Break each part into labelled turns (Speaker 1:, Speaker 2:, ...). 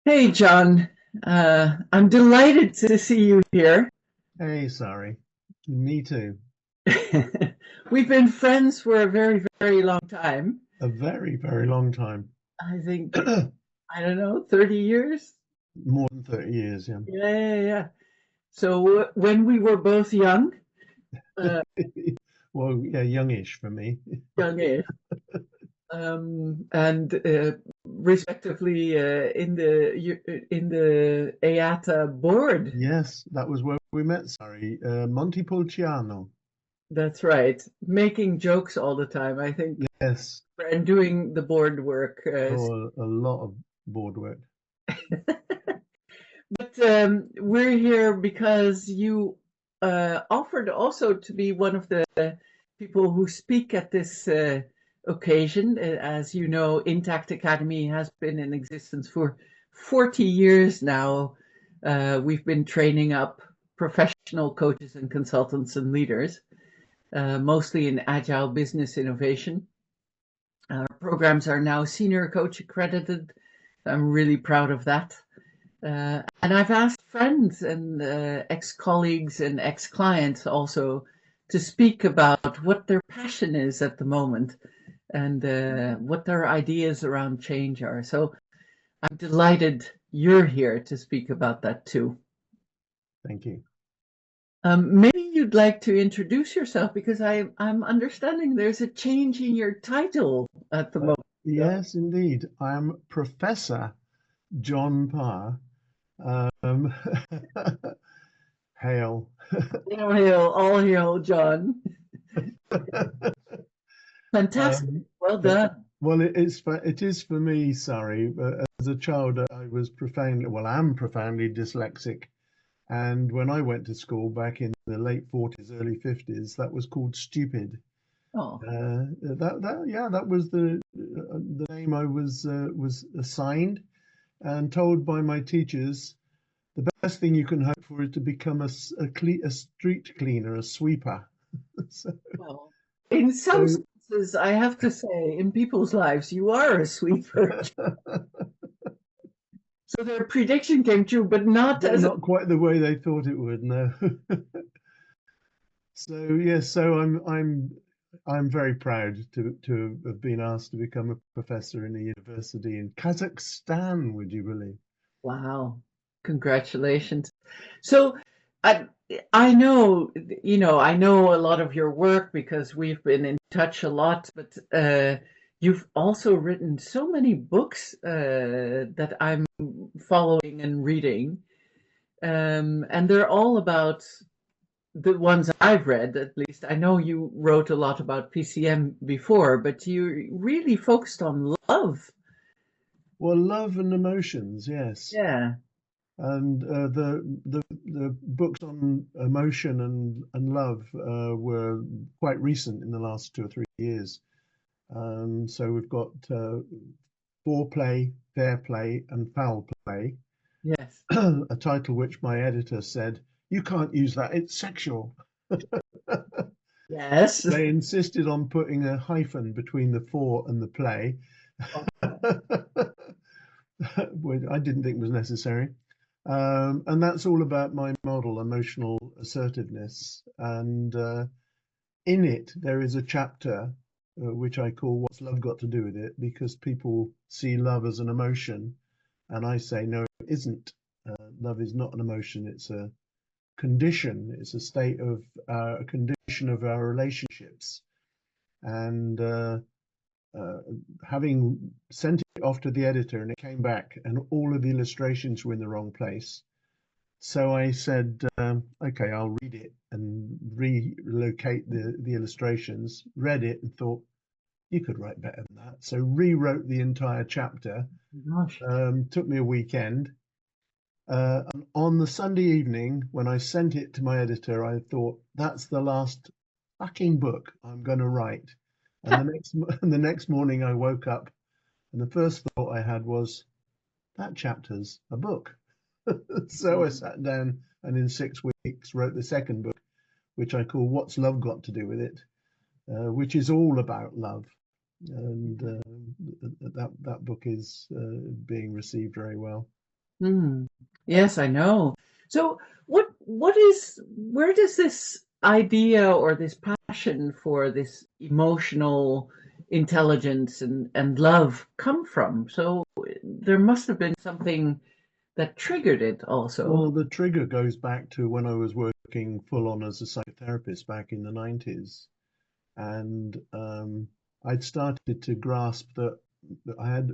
Speaker 1: Hey, John. I'm delighted to see you here.
Speaker 2: Hey, sorry. Me too.
Speaker 1: We've been friends for a very, very long time.
Speaker 2: A very, very long time.
Speaker 1: I think, I don't know, 30 years?
Speaker 2: More than 30 years, yeah.
Speaker 1: Yeah, yeah, yeah. So when we were both young, uh,
Speaker 2: Well, yeah, youngish for me.
Speaker 1: youngish, and respectively in the EATA board.
Speaker 2: Yes, that was where we met, sorry. Montepulciano.
Speaker 1: That's right. Making jokes all the time, I think,
Speaker 2: Yes.
Speaker 1: and doing the board work.
Speaker 2: Oh, a lot of board work.
Speaker 1: But we're here because you offered also to be one of the people who speak at this occasion. As you know, Intact Academy has been in existence for 40 years now. We've been training up professional coaches and consultants and leaders, mostly in agile business innovation. Our programs are now senior coach accredited. I'm really proud of that. And I've asked friends and ex-colleagues and ex-clients also to speak about what their passion is at the moment and what their ideas around change are. So I'm delighted you're here to speak about that too.
Speaker 2: Thank you.
Speaker 1: Maybe you'd like to introduce yourself because I'm understanding there's a change in your title at the moment.
Speaker 2: Yes, indeed. I'm Professor John Parr. Um, Hail.
Speaker 1: All hail, John. Fantastic.
Speaker 2: Um,
Speaker 1: Well
Speaker 2: uh,
Speaker 1: done.
Speaker 2: well, it is for me, sorry. As a child, I was profoundly, well, I'm profoundly dyslexic. And when I went to school back in the late 40s, early 50s, that was called stupid.
Speaker 1: Oh.
Speaker 2: That was the name I was assigned and told by my teachers. The best thing you can hope for is to become a street cleaner, a sweeper. So,
Speaker 1: Well, in some
Speaker 2: so
Speaker 1: senses, I have to say, in people's lives, you are a sweeper. So their prediction came true, but not
Speaker 2: but
Speaker 1: as a.
Speaker 2: not quite the way they thought it would. No. So yes, I'm very proud to have been asked to become a professor in a university in Kazakhstan, would you believe?
Speaker 1: Wow. Congratulations. So I I know, I know a lot of your work because we've been in touch a lot, but you've also written so many books that I'm following and reading. And they're all about the ones I've read, at least. I know you wrote a lot about PCM before, but you really focused on love.
Speaker 2: Well, love and emotions, yes.
Speaker 1: Yeah.
Speaker 2: And the books on emotion and love were quite recent in the last 2 or 3 years. So we've got foreplay, fair play, and foul play.
Speaker 1: Yes.
Speaker 2: A title which my editor said, "You can't use that, it's sexual."
Speaker 1: Yes.
Speaker 2: They insisted on putting a hyphen between the for and the play, which I didn't think was necessary. And that's all about my model, emotional assertiveness. And in it, there is a chapter which I call What's Love Got to Do with It? Because people see love as an emotion. And I say, no, it isn't. Love is not an emotion, it's a condition, it's a state of a condition of our relationships. And having sent it off to the editor and it came back and all of the illustrations were in the wrong place. So I said, okay, I'll read it and relocate the illustrations, read it and thought, you could write better than that. So rewrote the entire chapter.
Speaker 1: Gosh.
Speaker 2: Took me a weekend. And on the Sunday evening, when I sent it to my editor, I thought, that's the last fucking book I'm going to write. And the next morning I woke up and the first thought I had was, that chapter's a book. So I sat down and in 6 weeks wrote the second book, which I call What's Love Got to Do with It, which is all about love. And that book is being received very well.
Speaker 1: Mm. Yes, I know. So where does this idea or this passion for this emotional intelligence and love come from? So there must have been something that triggered it also.
Speaker 2: Well, the trigger goes back to when I was working full on as a psychotherapist back in the 90s. And I'd started to grasp that I had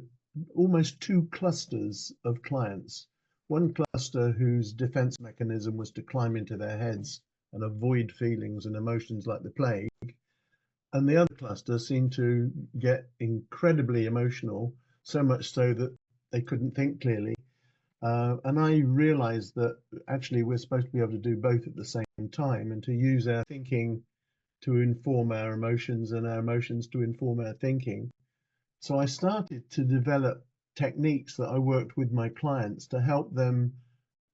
Speaker 2: almost two clusters of clients. One cluster whose defense mechanism was to climb into their heads and avoid feelings and emotions like the plague. And the other cluster seemed to get incredibly emotional, so much so that they couldn't think clearly. And I realized that actually we're supposed to be able to do both at the same time and to use our thinking to inform our emotions and our emotions to inform our thinking. So I started to develop techniques that I worked with my clients to help them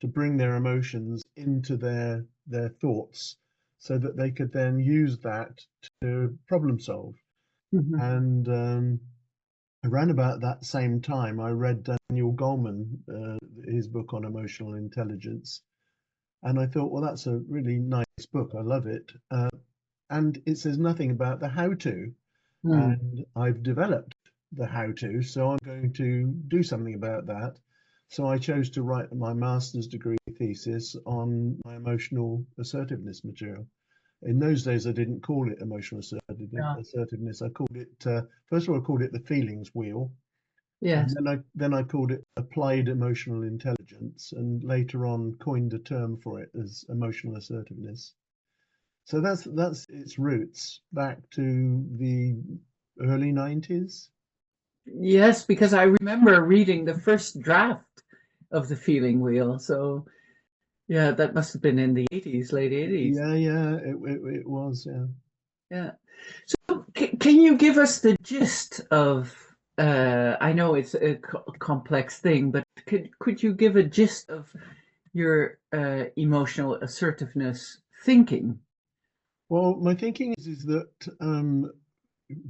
Speaker 2: to bring their emotions into their thoughts so that they could then use that to problem solve.
Speaker 1: Mhm.
Speaker 2: And around about that same time, I read Daniel Goleman, his book on emotional intelligence, and I thought, well, that's a really nice book. I love it. And it says nothing about the how to.
Speaker 1: Mm.
Speaker 2: And I've developed the how to, so I'm going to do something about that. So I chose to write my master's degree thesis on my emotional assertiveness material. In those days, I didn't call it emotional
Speaker 1: Yeah.
Speaker 2: assertiveness. I called it, first of all, I called it the feelings wheel. And
Speaker 1: Yes.
Speaker 2: then I called it applied emotional intelligence, and later on coined a term for it as emotional assertiveness. So that's its roots back to the early 90s.
Speaker 1: Yes, because I remember reading the first draft of the feeling wheel. So yeah, that must have been in the 80s, late 80s.
Speaker 2: Yeah, yeah, it was, yeah.
Speaker 1: Yeah. So can you give us the gist of, I know it's a complex thing, but could you give a gist of your emotional assertiveness thinking?
Speaker 2: Well, my thinking is that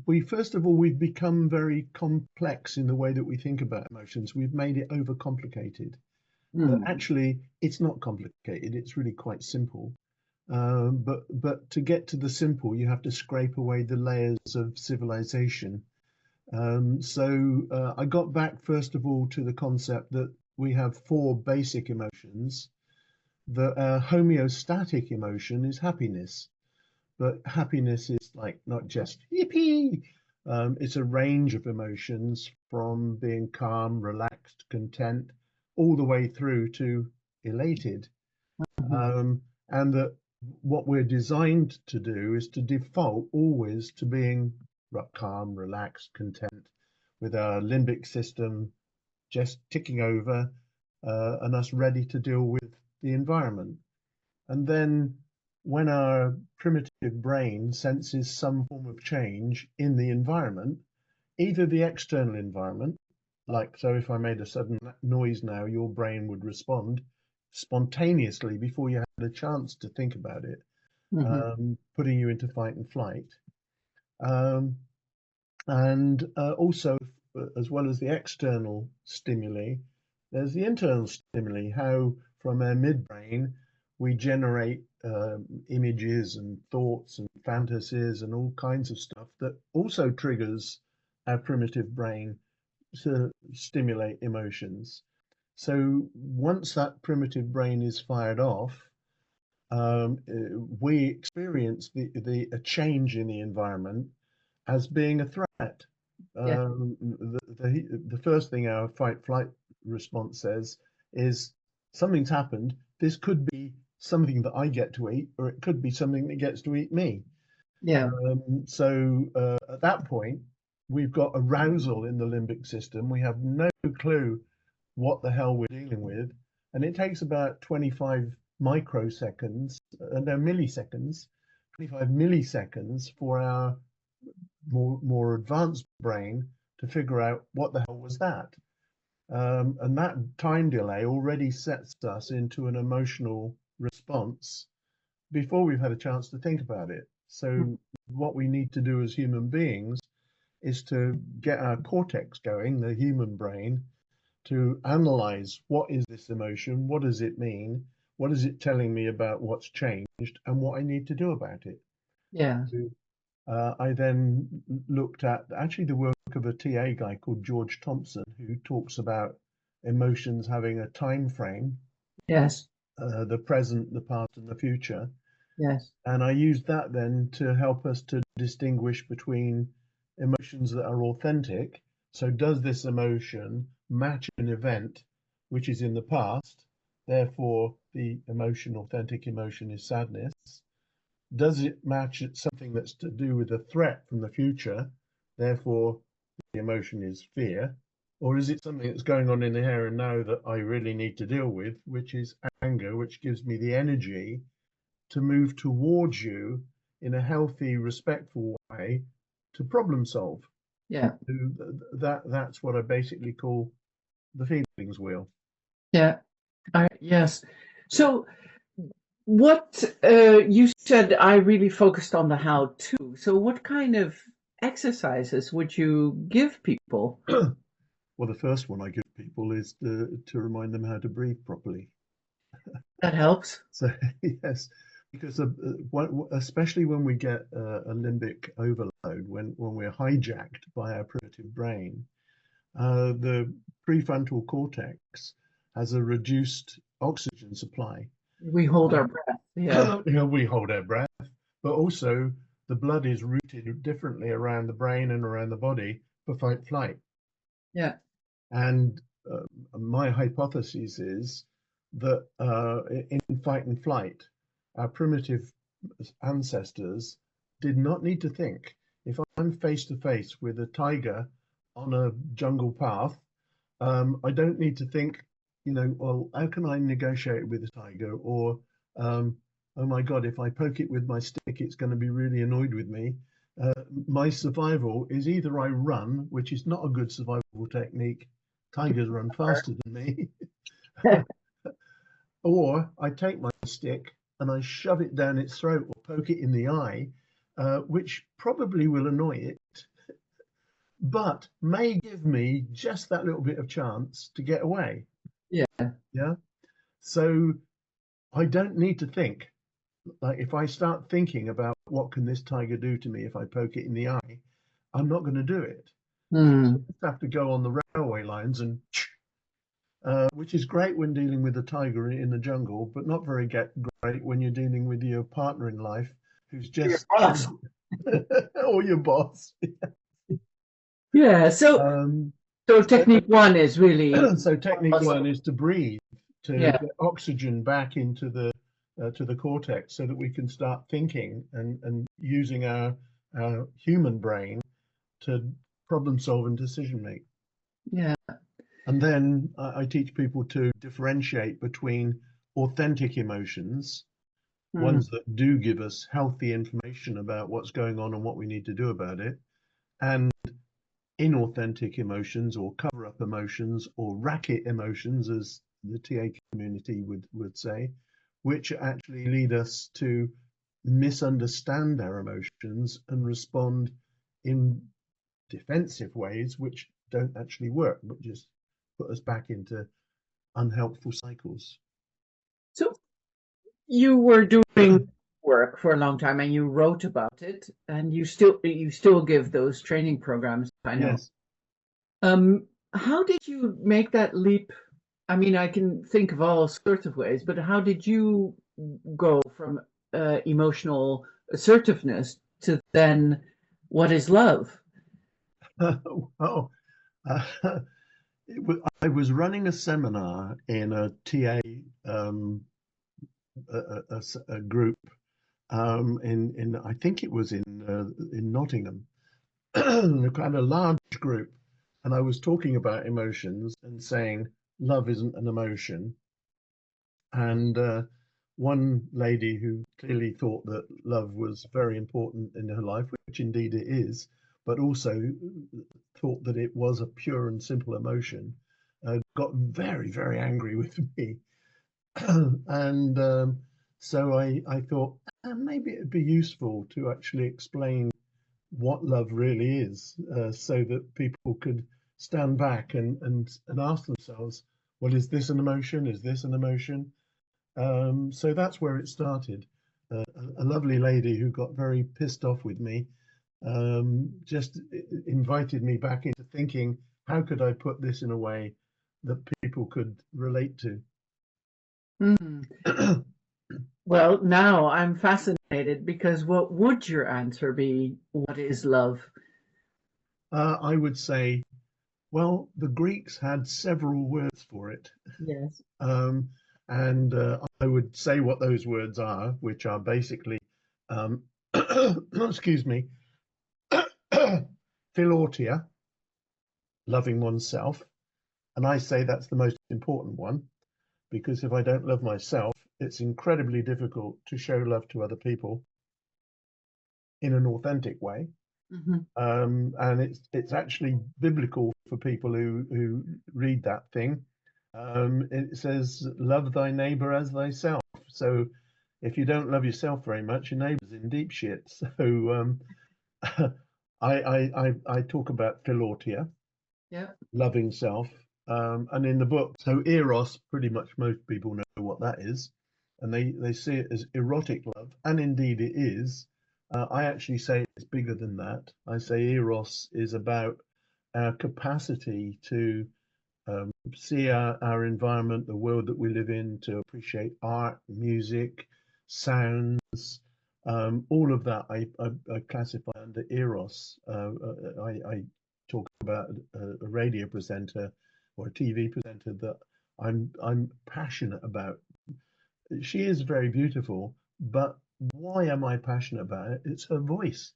Speaker 2: we first of all we've become very complex in the way that we think about emotions. We've made it overcomplicated. But
Speaker 1: Hmm.
Speaker 2: actually, it's not complicated. It's really quite simple. But to get to the simple, you have to scrape away the layers of civilization. So I got back first of all to the concept that we have four basic emotions. The homeostatic emotion is happiness, but happiness is like not just yippee. It's a range of emotions from being calm, relaxed, content, all the way through to elated.
Speaker 1: Mhm.
Speaker 2: Um, and that what we're designed to do is to default always to being calm, relaxed, content, with our limbic system just ticking over and us ready to deal with the environment. And then when our primitive brain senses some form of change in the environment, either the external environment, like so if I made a sudden noise now, your brain would respond spontaneously before you had a chance to think about it,
Speaker 1: Mhm.
Speaker 2: putting you into fight and flight. Um, and also, as well as the external stimuli, there's the internal stimuli, how from our midbrain we generate images and thoughts and fantasies and all kinds of stuff that also triggers our primitive brain to stimulate emotions. So once that primitive brain is fired off, we experience a change in the environment as being a threat.
Speaker 1: Yeah.
Speaker 2: The first thing our fight flight response says is something's happened. This could be something that I get to eat, or it could be something that gets to eat me.
Speaker 1: Yeah.
Speaker 2: So at that point, we've got arousal in the limbic system. We have no clue what the hell we're dealing with. And it takes about 25 microseconds, no, milliseconds, 25 milliseconds for our more advanced brain to figure out what the hell was that. And that time delay already sets us into an emotional response before we've had a chance to think about it. So, what we need to do as human beings is to get our cortex going, the human brain, to analyze what is this emotion, what does it mean, what is it telling me about what's changed, and what I need to do about it.
Speaker 1: Yeah.
Speaker 2: I then looked at actually the work of a TA guy called George Thompson, who talks about emotions having a time frame,
Speaker 1: Yes.
Speaker 2: the present, the past, and the future.
Speaker 1: Yes.
Speaker 2: And I used that then to help us to distinguish between emotions that are authentic. So, does this emotion match an event which is in the past? Therefore, the emotion, authentic emotion, is sadness. Does it match something that's to do with a threat from the future? Therefore, the emotion is fear. Or is it something that's going on in the here and now that I really need to deal with, which is anger, which gives me the energy to move towards you in a healthy, respectful way to problem solve?
Speaker 1: Yeah.
Speaker 2: That's what I basically call the feelings wheel.
Speaker 1: Yeah. Yes. So what you said, I really focused on the how to. So what kind of exercises would you give people?
Speaker 2: Well, the first one I give people is to remind them how to breathe properly.
Speaker 1: That helps.
Speaker 2: So yes, because especially when we get a limbic overload, when we're hijacked by our primitive brain, the prefrontal cortex has a reduced oxygen supply.
Speaker 1: We hold our breath. Yeah.
Speaker 2: We hold our breath, but also the blood is routed differently around the brain and around the body for fight flight.
Speaker 1: Yeah.
Speaker 2: And my hypothesis is that in fight and flight, our primitive ancestors did not need to think. If I'm face to face with a tiger on a jungle path, I don't need to think, well, how can I negotiate with the tiger? Or, oh my God, if I poke it with my stick, it's going to be really annoyed with me. My survival is either I run, which is not a good survival technique. Tigers run faster than me. Or I take my stick and I shove it down its throat or poke it in the eye, which probably will annoy it, but may give me just that little bit of chance to get away.
Speaker 1: Yeah.
Speaker 2: Yeah. So I don't need to think. Like if I start thinking about what can this tiger do to me if I poke it in the eye, I'm not going to do it. So
Speaker 1: Hmm.
Speaker 2: I just have to go on the railway lines and which is great when dealing with a tiger in the jungle, but not very great when you're dealing with your partner in life who's
Speaker 1: Your
Speaker 2: just
Speaker 1: boss.
Speaker 2: or your boss.
Speaker 1: Yeah. So
Speaker 2: Um,
Speaker 1: so
Speaker 2: so,
Speaker 1: technique one is really
Speaker 2: so technique
Speaker 1: pause.
Speaker 2: one is to breathe, to
Speaker 1: Yeah.
Speaker 2: get oxygen back into the to the cortex, so that we can start thinking and using our human brain to problem solve and decision make.
Speaker 1: Yeah.
Speaker 2: And then I teach people to differentiate between authentic emotions,
Speaker 1: Hmm.
Speaker 2: ones that do give us healthy information about what's going on and what we need to do about it, and inauthentic emotions or cover up emotions or racket emotions, as the TA community would say, which actually lead us to misunderstand our emotions and respond in defensive ways, which don't actually work, but just put us back into unhelpful cycles.
Speaker 1: So you were doing work for a long time and you wrote about it and you still give those training programs, I know.
Speaker 2: Yes.
Speaker 1: How did you make that leap? I mean, I can think of all sorts of ways, but how did you go from emotional assertiveness to then what is love?
Speaker 2: Well, I was running a seminar in a TA a group in I think it was in Nottingham, a kind of large group, and I was talking about emotions and saying love isn't an emotion. And one lady who clearly thought that love was very important in her life, which indeed it is, but also thought that it was a pure and simple emotion, got very, very angry with me. And so I thought maybe it'd be useful to actually explain what love really is, so that people could stand back and ask themselves, well, is this an emotion? Is this an emotion? So that's where it started. A lovely lady who got very pissed off with me just invited me back into thinking, how could I put this in a way that people could relate to?
Speaker 1: Mm. Well, now I'm fascinated because what would your answer be? What is love?
Speaker 2: I would say, well, the Greeks had several words for it.
Speaker 1: Yes.
Speaker 2: Um, and I would say what those words are, which are basically, um, excuse me, philautia, loving oneself. And I say that's the most important one, because if I don't love myself, it's incredibly difficult to show love to other people in an authentic way.
Speaker 1: Hmm.
Speaker 2: And it's actually biblical for people who read that thing. It says, "Love thy neighbor as thyself." So if you don't love yourself very much, your neighbor's in deep shit. So I talk about philautia,
Speaker 1: Yeah.
Speaker 2: loving self, and in the book, so eros, pretty much most people know what that is, and they see it as erotic love, and indeed it is. I actually say it's bigger than that. I say eros is about our capacity to see our environment, the world that we live in, to appreciate art, music, sounds, all of that. I classify under eros. I talk about a radio presenter or a TV presenter that I'm passionate about. She is very beautiful, but why am I passionate about it? It's her voice.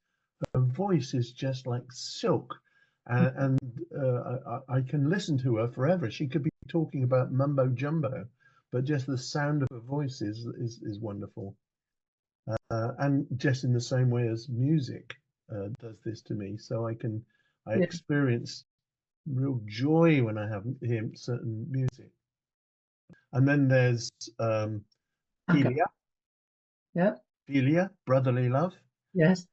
Speaker 2: Her voice is just like silk, and I can listen to her forever. She could be talking about mumbo jumbo, but just the sound of her voice is wonderful. And just in the same way as music does this to me, so I
Speaker 1: Yeah.
Speaker 2: experience real joy when I have hear certain music. And then there's
Speaker 1: Okay.
Speaker 2: philia,
Speaker 1: Yeah.
Speaker 2: brotherly love.
Speaker 1: Yes.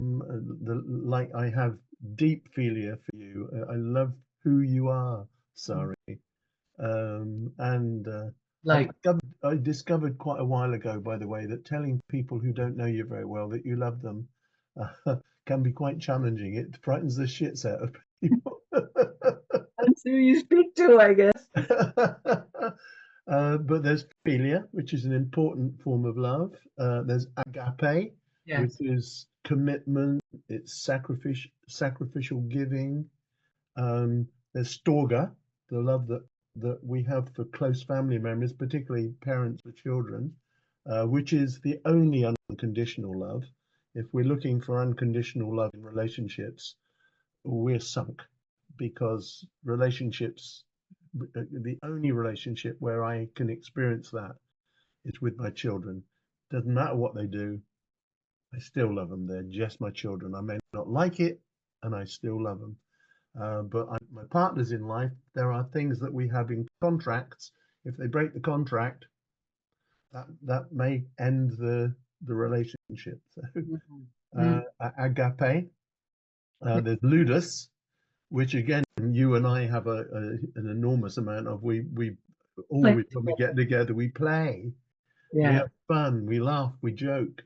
Speaker 2: Like I have deep philia for you. I love who you are,
Speaker 1: Mm.
Speaker 2: sorry. And
Speaker 1: Like,
Speaker 2: I discovered quite a while ago, by the way, that telling people who don't know you very well that you love them can be quite challenging. It frightens the shits out of people.
Speaker 1: that's who you speak to, I guess.
Speaker 2: But there's philia, which is an important form of love. There's agape, which
Speaker 1: Yes.
Speaker 2: is commitment. It's sacrificial giving. There's storge, the love that we have for close family members, particularly parents with children, which is the only unconditional love. If we're looking for unconditional love in relationships, we're sunk, because relationships, the only relationship where I can experience that is with my children. Doesn't matter what they do, I still love them. They're just my children. I may not like it, and I still love them. My partners in life, there are things that we have in contracts. If they break the contract, that may end the relationship. So,
Speaker 1: Mhm. Mm.
Speaker 2: agape.
Speaker 1: Yeah.
Speaker 2: There's ludus, which again you and I have an enormous amount of. We
Speaker 1: Like,
Speaker 2: always, when we get together, we play, we
Speaker 1: yeah.
Speaker 2: have fun, we laugh, we joke,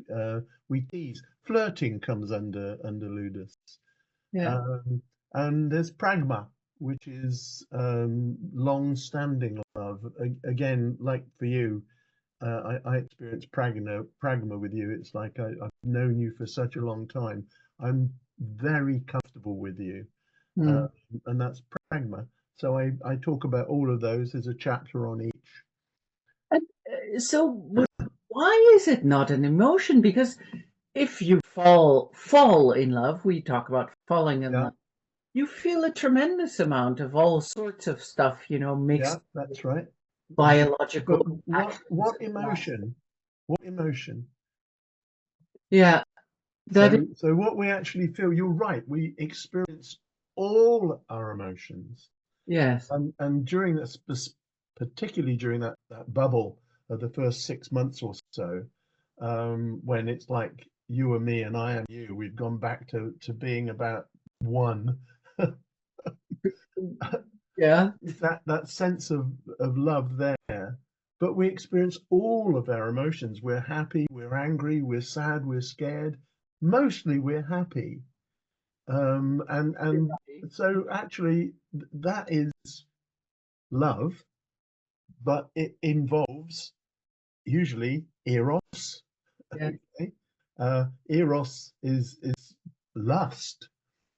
Speaker 2: we tease. Flirting comes under ludus.
Speaker 1: Yeah.
Speaker 2: Um, and there's pragma, which is long-standing love. Again, like for you, I experienced pragma with you. It's like I've known you for such a long time. I'm very comfortable with you, uh,
Speaker 1: Mm.
Speaker 2: and that's pragma. So I talk about all of those. There's a chapter on each.
Speaker 1: And, but why is it not an emotion? Because if you fall in love, we talk about falling in
Speaker 2: Yeah,
Speaker 1: love. You feel a tremendous amount of all sorts of stuff,
Speaker 2: yeah,
Speaker 1: mixed
Speaker 2: that's right. But
Speaker 1: biological actions.
Speaker 2: what emotion? What emotion?
Speaker 1: Yeah, that is,
Speaker 2: So what we actually feel, you're right, we experience all our emotions.
Speaker 1: yes.
Speaker 2: And during that, particularly during that bubble of the first 6 months or so, when it's like you and me and I am you, we've gone back to being about one.
Speaker 1: Yeah.
Speaker 2: Is that sense of love there. But we experience all of our emotions. We're happy, we're angry, we're sad, we're scared. Mostly we're happy. And so actually that is love, but it involves usually eros.
Speaker 1: Yeah.
Speaker 2: Okay? Eros is lust.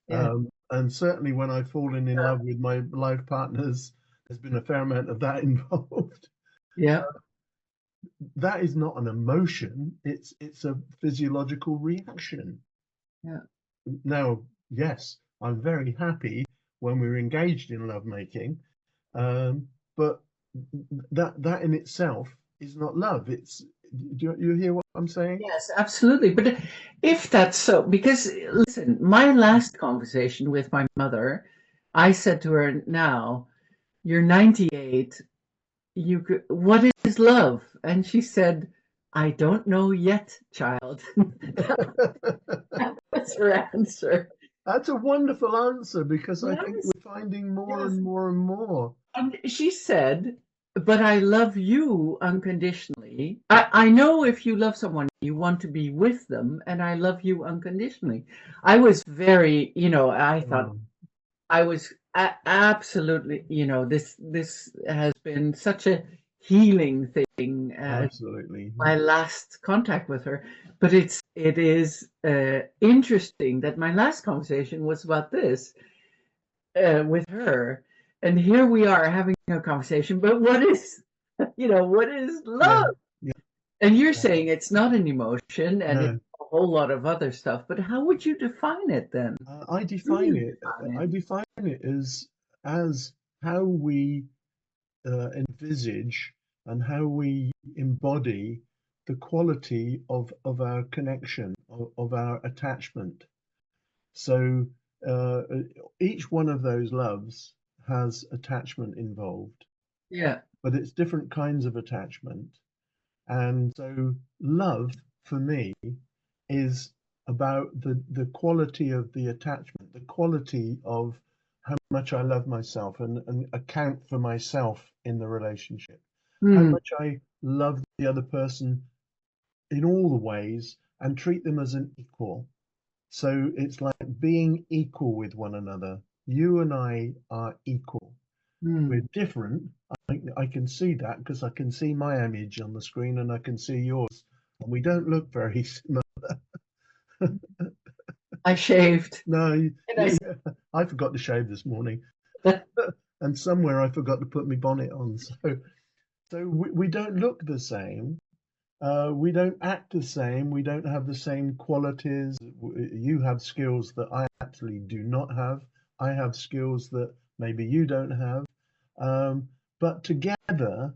Speaker 1: Yeah.
Speaker 2: And certainly when I've fallen in love with my life partners, there's been a fair amount of that involved.
Speaker 1: Yeah.
Speaker 2: That is not an emotion, it's a physiological reaction.
Speaker 1: Yeah.
Speaker 2: Now, yes, I'm very happy when we're engaged in lovemaking, but that in itself is not love. It's do you hear what I'm saying?
Speaker 1: Yes, absolutely. But if that's so, because listen, my last conversation with my mother, I said to her, now, you're 98, what is love? And she said, I don't know yet, child. That's her answer.
Speaker 2: That's a wonderful answer because I think
Speaker 1: Yes,
Speaker 2: we're finding more
Speaker 1: yes.
Speaker 2: and more and more.
Speaker 1: And she said, but I love you unconditionally. I know if you love someone, you want to be with them, and I love you unconditionally. I was very, I thought
Speaker 2: Um,
Speaker 1: I was absolutely, this has been such a healing thing,
Speaker 2: Absolutely.
Speaker 1: my last contact with her. But it is interesting that my last conversation was about this with her, and here we are having a conversation. But what is
Speaker 2: Yeah.
Speaker 1: love?
Speaker 2: Yeah.
Speaker 1: And you're
Speaker 2: Yeah.
Speaker 1: saying it's not an emotion, and it's
Speaker 2: No.
Speaker 1: a whole lot of other stuff. But how would you define it then?
Speaker 2: I
Speaker 1: Do
Speaker 2: define
Speaker 1: you
Speaker 2: it.
Speaker 1: define
Speaker 2: I
Speaker 1: it?
Speaker 2: define it as how we envisage and how we embody the quality of our connection, of our attachment. So uh, each one of those loves has attachment involved,
Speaker 1: Yeah.
Speaker 2: but it's different kinds of attachment. And so love for me is about the quality of the attachment, the quality of how much I love myself and account for myself in the relationship, how
Speaker 1: Mm,
Speaker 2: much I love the other person in all the ways and treat them as an equal. So it's like being equal with one another. You and I are equal. We're
Speaker 1: mm.
Speaker 2: different. I can see that because I can see my image on the screen and I can see yours. And we don't look very similar.
Speaker 1: I shaved,
Speaker 2: No,
Speaker 1: and I
Speaker 2: I forgot to shave this morning,
Speaker 1: said,
Speaker 2: and somewhere I forgot to put my bonnet on. So we don't look the same. We don't act the same. We don't have the same qualities. You have skills that I actually do not have. I have skills that maybe you don't have. But together,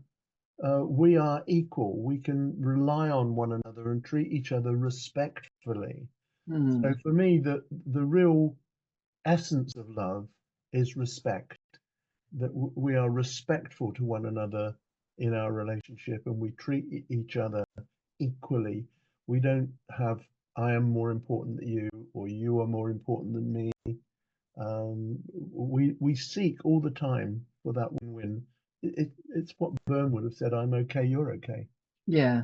Speaker 2: we are equal. We can rely on one another and treat each other respectfully. So
Speaker 1: mm,
Speaker 2: for me, the real essence of love is respect. That we are respectful to one another in our relationship and we treat each other equally. We don't have I am more important than you or you are more important than me. We seek all the time for that win-win. It's what Byrne would have said. I'm okay, you're okay.
Speaker 1: yeah,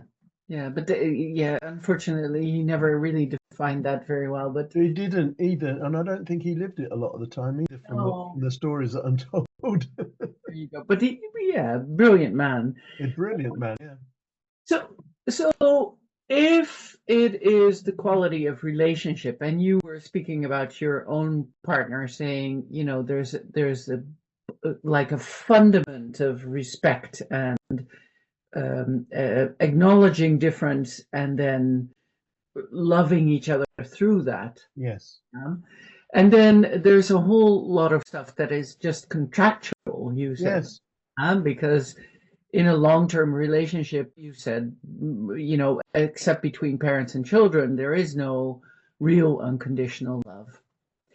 Speaker 1: yeah. But yeah, unfortunately, he never really defined that very well. But
Speaker 2: He didn't either, and I don't think he lived it a lot of the time either. From
Speaker 1: oh,
Speaker 2: the stories that I'm told.
Speaker 1: there you go. But yeah, brilliant man.
Speaker 2: A brilliant man. Yeah.
Speaker 1: So, so if it is the quality of relationship, and you were speaking about your own partner, saying, there's a like a fundament of respect and acknowledging difference, and then loving each other through that.
Speaker 2: Yes.
Speaker 1: um, and then there's a whole lot of stuff that is just contractual, you said,
Speaker 2: Yes.
Speaker 1: because in a long-term relationship, you said, except between parents and children, there is no real unconditional love.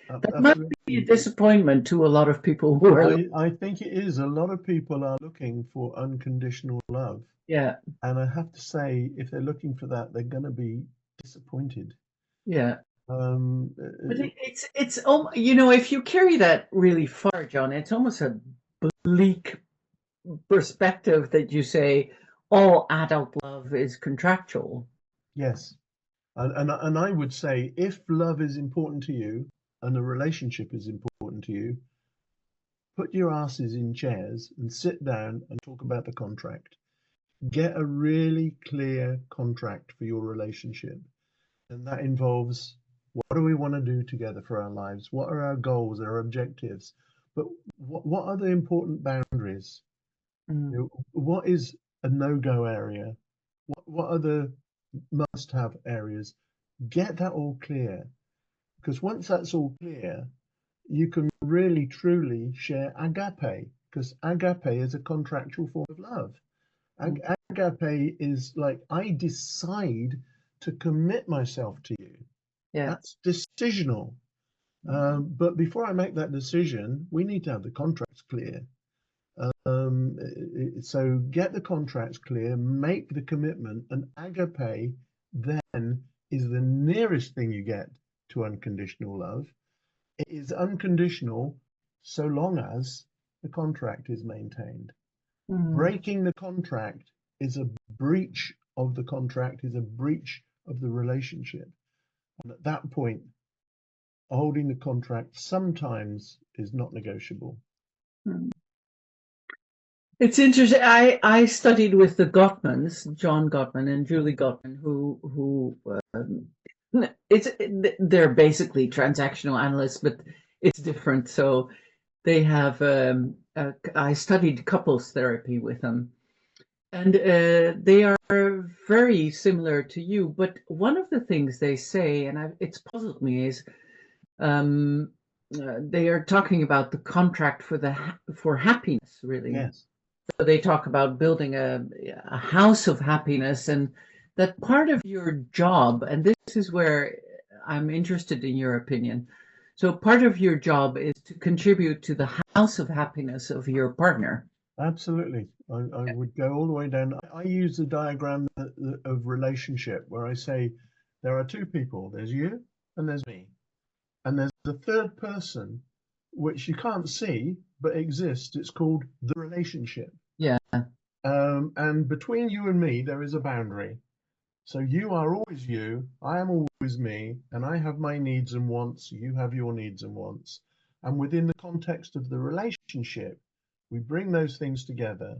Speaker 1: That must be a
Speaker 2: Absolutely.
Speaker 1: disappointment to a lot of people who are,
Speaker 2: I think it is. A lot of people are looking for unconditional love.
Speaker 1: yeah,
Speaker 2: And I have to say, if they're looking for that, they're going to be disappointed.
Speaker 1: yeah,
Speaker 2: Um,
Speaker 1: But it's if you carry that really far, John, it's almost a bleak perspective that you say all adult love is contractual.
Speaker 2: yes, and I would say if love is important to you and a relationship is important to you, put your asses in chairs and sit down and talk about the contract. Get a really clear contract for your relationship. And that involves what do we want to do together for our lives? What are our goals, our objectives? But what are the important boundaries?
Speaker 1: Mm,
Speaker 2: What is a no-go area? What are the must-have areas? Get that all clear. Because once that's all clear, you can really truly share agape, because agape is a contractual form of love.
Speaker 1: mm,
Speaker 2: Agape is like, I decide to commit myself to you.
Speaker 1: yeah.
Speaker 2: That's decisional. But before I make that decision, we need to have the contracts clear. So get the contracts clear, make the commitment, and agape then is the nearest thing you get to unconditional love. It is unconditional so long as the contract is maintained.
Speaker 1: Mm,
Speaker 2: Breaking the contract is a breach of the contract, is a breach of the relationship. And at that point, holding the contract sometimes is not negotiable.
Speaker 1: mm. It's interesting. I studied with the Gottmans, John Gottman and Julie Gottman, who they're basically transactional analysts, but it's different. So they have I studied couples therapy with them, and they are very similar to you. But one of the things they say, and it's puzzled me, is um, they are talking about the contract for happiness, really.
Speaker 2: Yes,
Speaker 1: So they talk about building a house of happiness, and that part of your job, and this is where I'm interested in your opinion. So part of your job is to contribute to the house of happiness of your partner.
Speaker 2: absolutely. I would go all the way down. I use the diagram of relationship where I say there are two people, there's you and there's me. And there's a third person which you can't see but exists. It's called the relationship.
Speaker 1: Yeah,
Speaker 2: And between you and me, there is a boundary. So you are always you, I am always me, and I have my needs and wants, you have your needs and wants. And within the context of the relationship, we bring those things together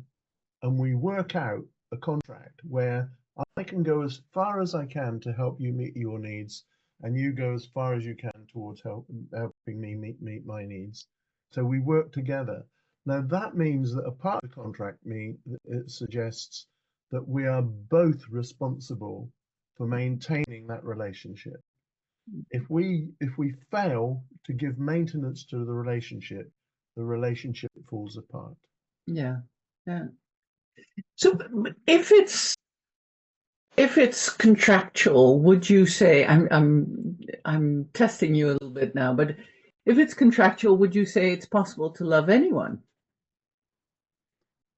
Speaker 2: and we work out a contract where I can go as far as I can to help you meet your needs, and you go as far as you can towards helping me meet my needs. So we work together. Now that means that a part of the contract it suggests that we are both responsible for maintaining that relationship. If we fail to give maintenance to the relationship falls apart.
Speaker 1: yeah, yeah. So if it's contractual, would you say I'm testing you a little bit now, but if it's contractual, would you say it's possible to love anyone?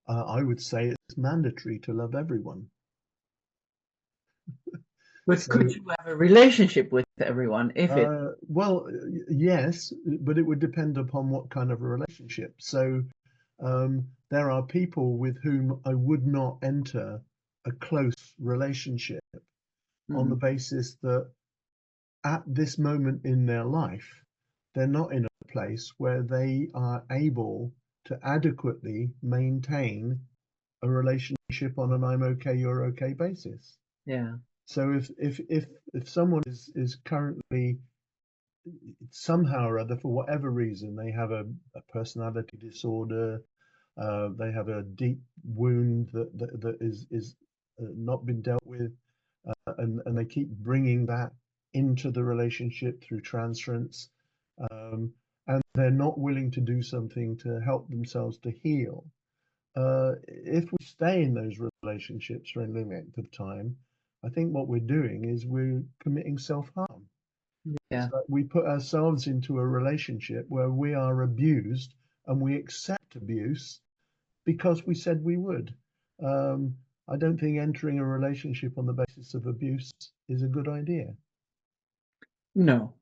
Speaker 2: I would say it's mandatory to love everyone.
Speaker 1: But could
Speaker 2: So,
Speaker 1: you have a relationship with everyone if it?
Speaker 2: well, yes, but it would depend upon what kind of a relationship. So, there are people with whom I would not enter a close relationship on the
Speaker 1: Mm,
Speaker 2: basis that at this moment in their life, they're not in a place where they are able to adequately maintain a relationship on an I'm okay, you're okay basis.
Speaker 1: yeah,
Speaker 2: So if someone is currently somehow or other, for whatever reason, they have a personality disorder, they have a deep wound that is not been dealt with, and they keep bringing that into the relationship through transference, and they're not willing to do something to help themselves to heal. If we stay in those relationships for any length of time, I think what we're doing is we're committing self-harm. It's
Speaker 1: yeah.
Speaker 2: like we put ourselves into a relationship where we are abused and we accept abuse because we said we would. Um, I don't think entering a relationship on the basis of abuse is a good idea.
Speaker 1: No,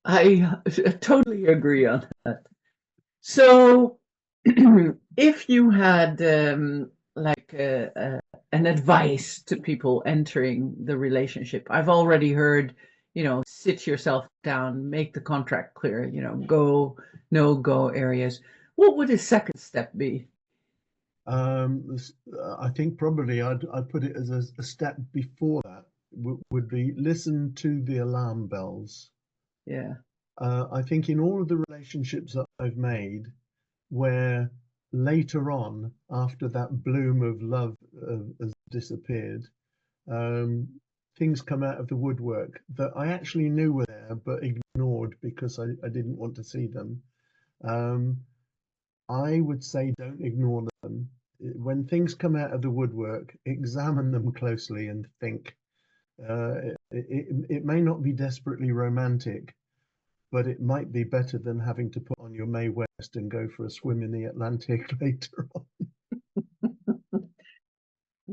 Speaker 1: I totally agree on that. So, if you had like an advice to people entering the relationship, I've already heard, sit yourself down, make the contract clear, go, no go areas. What would a second step be?
Speaker 2: I think probably I'd put it as a step before that would be listen to the alarm bells.
Speaker 1: Yeah,
Speaker 2: I think in all of the relationships that I've made, where later on, after that bloom of love has disappeared, um, things come out of the woodwork that I actually knew were there but ignored because I didn't want to see them. Um, I would say don't ignore them. When things come out of the woodwork, examine them closely and think. It may not be desperately romantic, but it might be better than having to put on your Mae West and go for a swim in the Atlantic later on.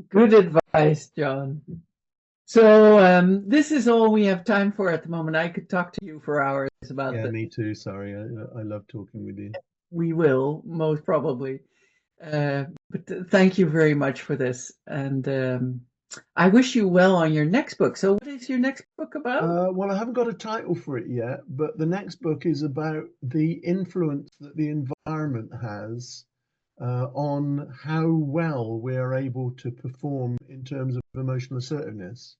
Speaker 1: good advice, John. So, this is all we have time for at the moment. I could talk to you for hours about
Speaker 2: Yeah,
Speaker 1: this.
Speaker 2: me too. Sorry, I love talking with you.
Speaker 1: We will, most probably. But thank you very much for this. And I wish you well on your next book. So, what is your next book about?
Speaker 2: Well, I haven't got a title for it yet, but the next book is about the influence that the environment has on how well we are able to perform in terms of emotional assertiveness.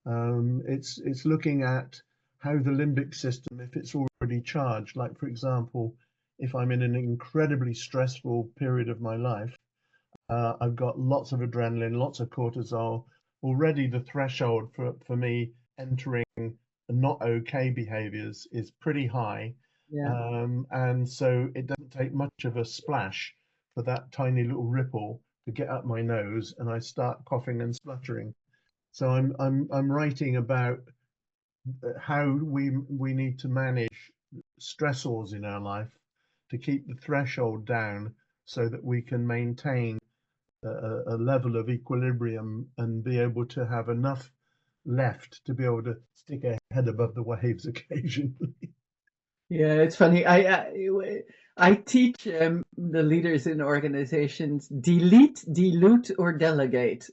Speaker 2: It's looking at how the limbic system, if it's already charged, like for example, if I'm in an incredibly stressful period of my life, I've got lots of adrenaline, lots of cortisol. Already the threshold for me entering not okay behaviors is pretty high.
Speaker 1: Yeah.
Speaker 2: And so it doesn't take much of a splash for that tiny little ripple to get up my nose and I start coughing and spluttering. So I'm writing about how we need to manage stressors in our life to keep the threshold down so that we can maintain a level of equilibrium and be able to have enough left to be able to stick a head above the waves occasionally.
Speaker 1: Yeah, it's funny. I teach the leaders in organizations delete, dilute, or delegate.